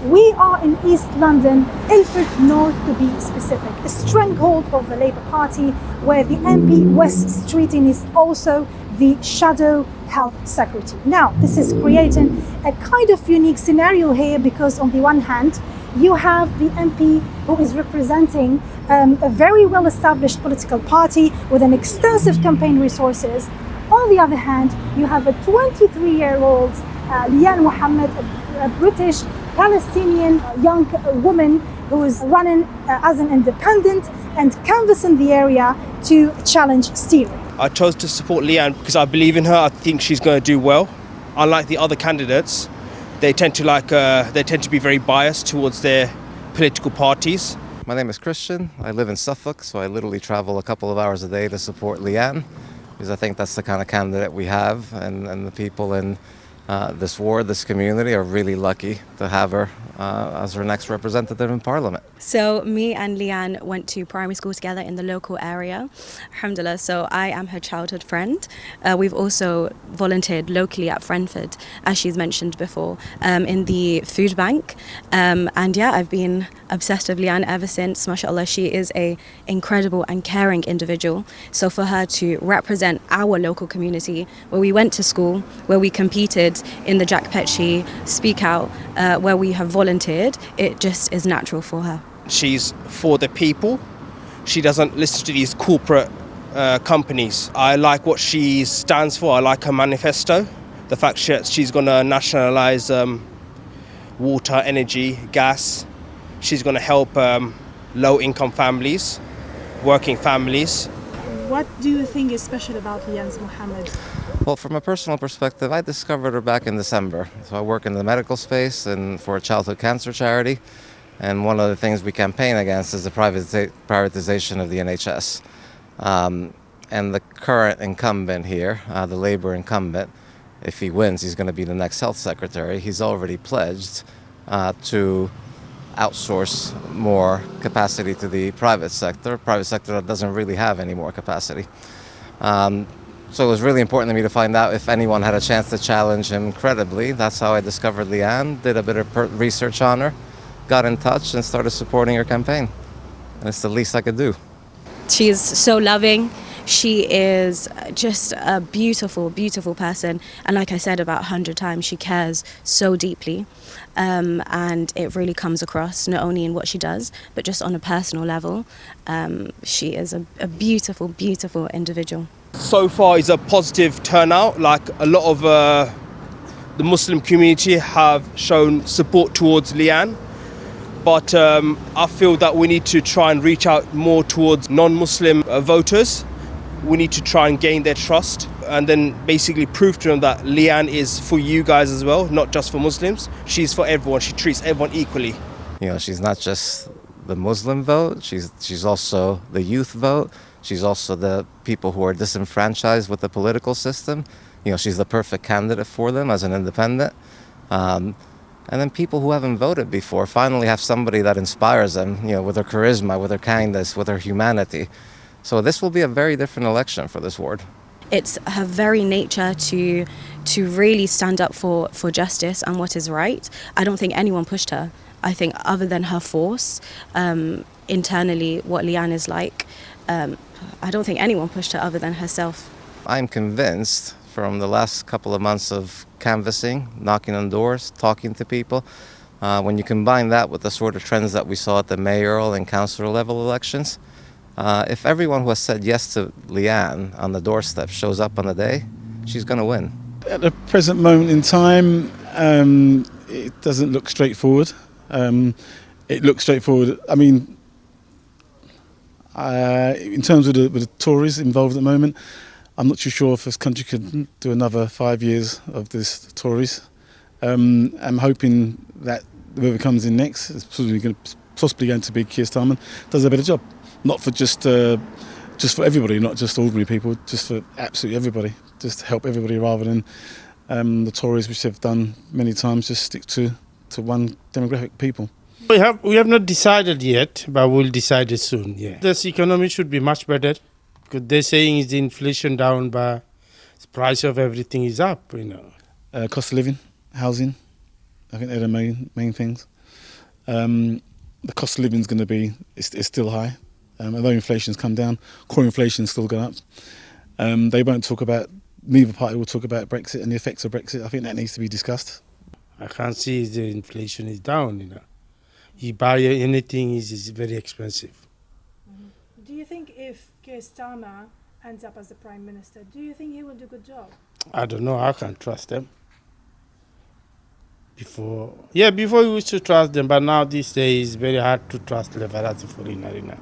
We are in East London, Ilford North to be specific, a stronghold of the Labour Party, where the MP Wes Streeting is also the shadow health secretary. Now, this is creating a kind of unique scenario here because on the one hand, you have the MP who is representing a very well-established political party with an extensive campaign resources. On the other hand, you have a 23-year-old Leanne Mohamad, a British-Palestinian young woman who is running as an independent and canvassing the area to challenge steering. I chose to support Leanne because I believe in her. I think she's going to do well. Unlike the other candidates, they tend to be very biased towards their political parties. My name is Christian. I live in Suffolk, so I literally travel a couple of hours a day to support Leanne, because I think that's the kind of candidate we have, and the people in this ward, this community, are really lucky to have her as her next representative in Parliament. So me and Leanne went to primary school together in the local area, alhamdulillah, so I am her childhood friend. We've also volunteered locally at Friendford, as she's mentioned before, in the food bank. And yeah, I've been obsessed with Leanne ever since. MashaAllah, she is a incredible and caring individual. So for her to represent our local community, where we went to school, where we competed in the Jack Petchey Speak Out, where we have volunteered, it just is natural for her. She's for the people. She doesn't listen to these corporate companies. I like what she stands for. I like her manifesto. The fact that she's going to nationalise water, energy, gas. She's going to help low-income families, working families. What do you think is special about Leanne Mohamad? Well, from a personal perspective, I discovered her back in December. So I work in the medical space and for a childhood cancer charity. And one of the things we campaign against is the privatization of the NHS. And the current incumbent here, the Labour incumbent, if he wins, he's going to be the next health secretary. He's already pledged to outsource more capacity to the private sector that doesn't really have any more capacity. So it was really important to me to find out if anyone had a chance to challenge him credibly. That's how I discovered Leanne, did a bit of research on her, got in touch and started supporting her campaign. And it's the least I could do. She's so loving. She is just a beautiful, beautiful person. And like I said about 100 times, she cares so deeply. And it really comes across, not only in what she does, but just on a personal level. She is a beautiful, beautiful individual. So far, it's a positive turnout. Like a lot of the Muslim community have shown support towards Leanne. But I feel that we need to try and reach out more towards non-Muslim voters. We need to try and gain their trust and then basically prove to them that Leanne is for you guys as well, not just for Muslims. She's for everyone. She treats everyone equally. You know, she's not just the Muslim vote. She's also the youth vote. She's also the people who are disenfranchised with the political system. You know, she's the perfect candidate for them as an independent. And then people who haven't voted before finally have somebody that inspires them, you know, with her charisma, with her kindness, with her humanity. So this will be a very different election for this ward. It's her very nature to really stand up for justice and what is right. I don't think anyone pushed her. I think other than her force, internally, what Leanne is like, I don't think anyone pushed her other than herself. I'm convinced from the last couple of months of canvassing, knocking on doors, talking to people, when you combine that with the sort of trends that we saw at the mayoral and councillor level elections, if everyone who has said yes to Leanne on the doorstep shows up on the day, she's going to win. At the present moment in time, it doesn't look straightforward. It looks straightforward. I mean, in terms of the Tories involved at the moment, I'm not too sure if this country could do another 5 years of this Tories. I'm hoping that whoever comes in next is possibly going to be Keir Starmer, does a better job. Not for just for everybody, not just ordinary people, just for absolutely everybody. Just to help everybody rather than the Tories, which they've done many times, just stick to one demographic people. We have not decided yet, but we'll decide it soon. Yeah, this economy should be much better because they're saying is the inflation down, but the price of everything is up. You know, cost of living, housing. I think they're the main things. The cost of living is going to be is still high. Although inflation's come down, core inflation's still gone up. They won't talk about. Neither party will talk about Brexit and the effects of Brexit. I think that needs to be discussed. I can't see the inflation is down. You buy anything is very expensive. Do you think if Keir Starmer ends up as the Prime Minister, do you think he will do a good job? I don't know. I can't trust them. Before we used to trust them, but now these days it's very hard to trust Leverati for Inarina.